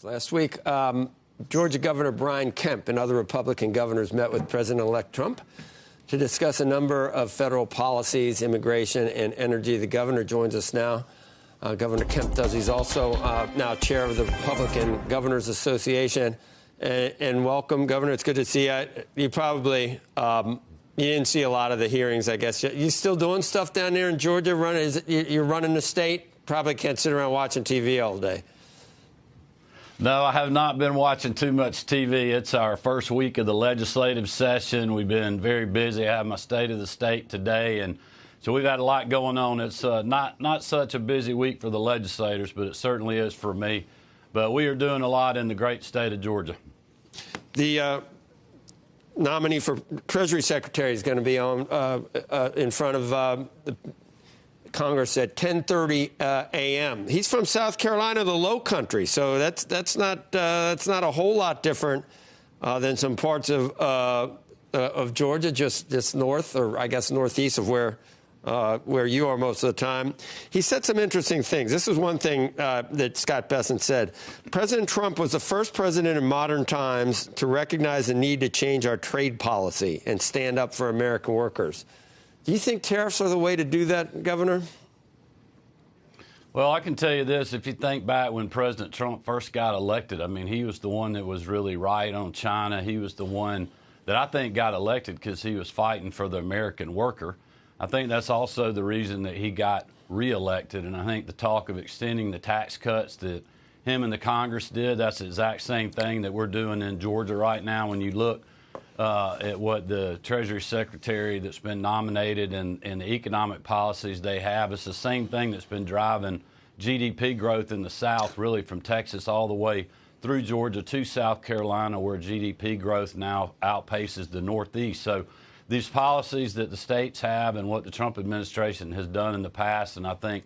Last week, Georgia Governor Brian Kemp and other Republican governors met with President-elect Trump to discuss a number of federal policies, immigration, and energy. The governor joins us now. Governor Kemp does. He's also now chair of the Republican Governors Association. And welcome, Governor. It's good to see you. You probably you didn't see a lot of the hearings, I guess. You still doing stuff down there in Georgia? You're running the state? Probably can't sit around watching TV all day. No, I have not been watching too much TV. It's our first week of the legislative session. We've been very busy. I have my State of the State today, and so we've had a lot going on. It's not such a busy week for the legislators, but it certainly is for me. But we are doing a lot in the great state of Georgia. The nominee for Treasury Secretary is going to be on in front of the Congress at 10:30 a.m. He's from South Carolina, the Low Country, so that's not a whole lot different than some parts of Georgia, just north, or I guess northeast of where you are most of the time. He said some interesting things. This is one thing that Scott Bessent said. President Trump was the first president in modern times to recognize the need to change our trade policy and stand up for American workers. Do you think tariffs are the way to do that, Governor? Well, I can tell you this. If you think back when President Trump first got elected, I mean, he was the one that was really right on China. He was the one that I think got elected because he was fighting for the American worker. I think that's also the reason that he got reelected. And I think the talk of extending the tax cuts that him and the Congress did, that's the exact same thing that we're doing in Georgia right now. When you look at what the Treasury Secretary that's been nominated and the economic policies they have, it's the same thing that's been driving GDP growth in the South, really from Texas all the way through Georgia to South Carolina, where GDP growth now outpaces the Northeast. So these policies that the states have and what the Trump administration has done in the past, and I think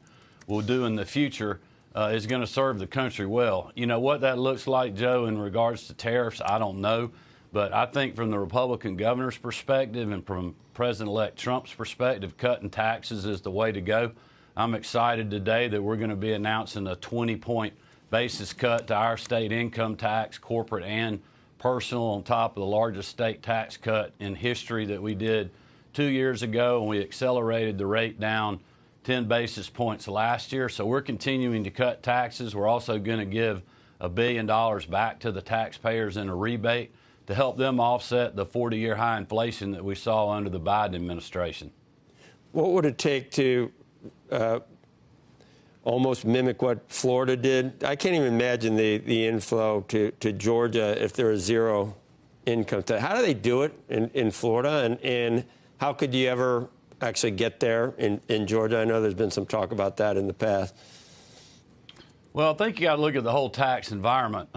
will do in the future, is going to serve the country well. You know, what that looks like, Joe, in regards to tariffs, I don't know. But I think from the Republican governor's perspective and from President-elect Trump's perspective, cutting taxes is the way to go. I'm excited today that we're going to be announcing a 20-point basis cut to our state income tax, corporate and personal, on top of the largest state tax cut in history that we did 2 years ago, and we accelerated the rate down 10 basis points last year. So we're continuing to cut taxes. We're also going to give $1 billion back to the taxpayers in a rebate to help them offset the 40-year high inflation that we saw under the Biden administration. What would it take to almost mimic what Florida did? I can't even imagine the inflow to Georgia if there was zero income tax. How do they do it in Florida, and how could you ever actually get there in Georgia? I know there's been some talk about that in the past. Well, I think you got to look at the whole tax environment.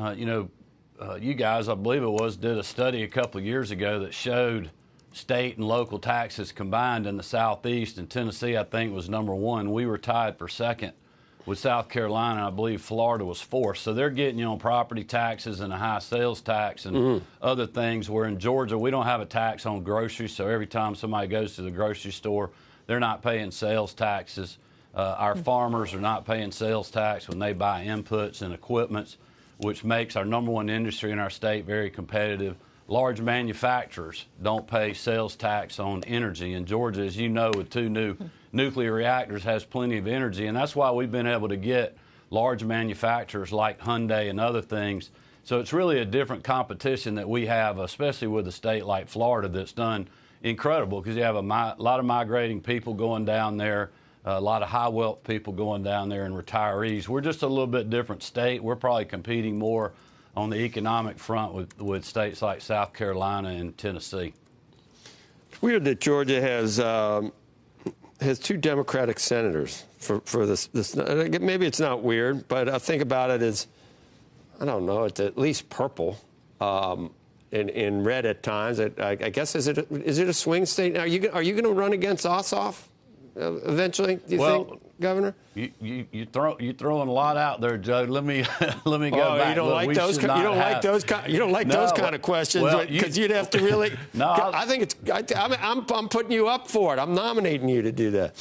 You guys, I believe it was, did a study a couple of years ago that showed state and local taxes combined in the Southeast, and Tennessee, I think, was number one. We were tied for second with South Carolina. I believe Florida was fourth. So they're getting you on property taxes and a high sales tax and other things, where in Georgia we don't have a tax on groceries. So every time somebody goes to the grocery store, they're not paying sales taxes. Our farmers are not paying sales tax when they buy inputs and equipments, which makes our number one industry in our state very competitive. Large manufacturers don't pay sales tax on energy. And Georgia, as you know, with 2 new nuclear reactors, has plenty of energy. And that's why we've been able to get large manufacturers like Hyundai and other things. So it's really a different competition that we have, especially with a state like Florida that's done incredible, because you have a lot of migrating people going down there, a lot of high-wealth people going down there, and retirees. We're just a little bit different state. We're probably competing more on the economic front with states like South Carolina and Tennessee. It's weird that Georgia has 2 Democratic senators for this. Maybe it's not weird, but I think about it as, I don't know, it's at least purple and red at times. I guess, is it a swing state? Are you going to run against Ossoff eventually, do you think, Governor? You're throwing a lot out there, Joe. Let me go back. You don't like those? You don't like those kind of questions, because you'd have to really. No, I think it's. I'm putting you up for it. I'm nominating you to do that.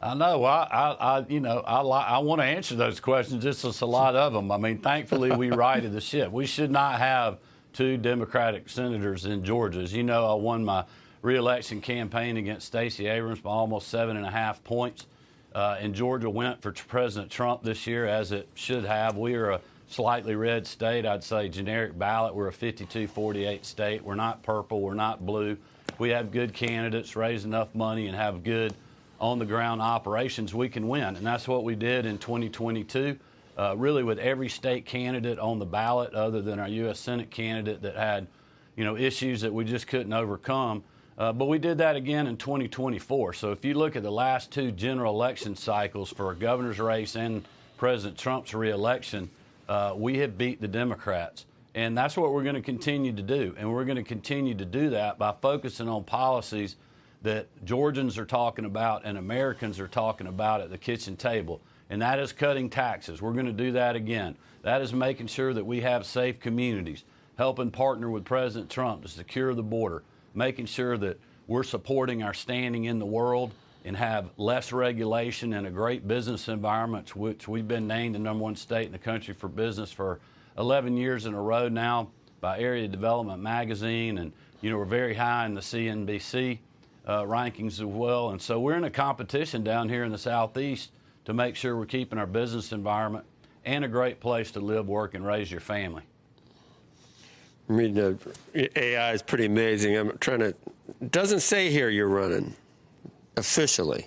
I know. I want to answer those questions. Just a lot of them. I mean, thankfully, we righted the ship. We should not have two Democratic senators in Georgia. As you know, I won my re-election campaign against Stacey Abrams by almost 7.5 points. And Georgia went for President Trump this year, as it should have. We are a slightly red state. I'd say generic ballot. We're a 52-48 state. We're not purple. We're not blue. We have good candidates, raise enough money, and have good on-the-ground operations, we can win. And that's what we did in 2022, really with every state candidate on the ballot other than our U.S. Senate candidate that had, issues that we just couldn't overcome. But we did that again in 2024. So if you look at the last two general election cycles for a governor's race and President Trump's reelection, we have beat the Democrats. And that's what we're going to continue to do. And we're going to continue to do that by focusing on policies that Georgians are talking about and Americans are talking about at the kitchen table. And that is cutting taxes. We're going to do that again. That is making sure that we have safe communities, helping partner with President Trump to secure the border, making sure that we're supporting our standing in the world and have less regulation and a great business environment, which we've been named the #1 state in the country for business for 11 years in a row now by Area Development Magazine. And, we're very high in the CNBC rankings as well. And so we're in a competition down here in the Southeast to make sure we're keeping our business environment and a great place to live, work, and raise your family. I mean, AI is pretty amazing. I'm trying to. It doesn't say here you're running officially,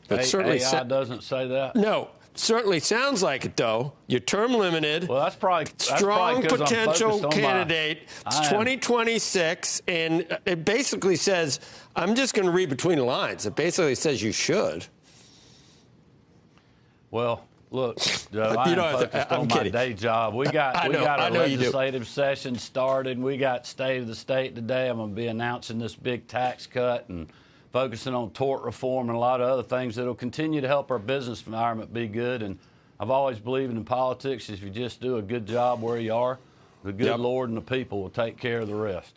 but certainly AI doesn't say that. No, certainly sounds like it though. You're term limited. Well, that's probably strong potential I'm candidate. It's 2026, and it basically says. I'm just going to read between the lines. It basically says you should. Well. Look, Joe, I'm focused on my day job. We got a legislative session started. We got State of the State today. I'm going to be announcing this big tax cut and focusing on tort reform and a lot of other things that will continue to help our business environment be good. And I've always believed in politics, if you just do a good job where you are, the good Lord and the people will take care of the rest.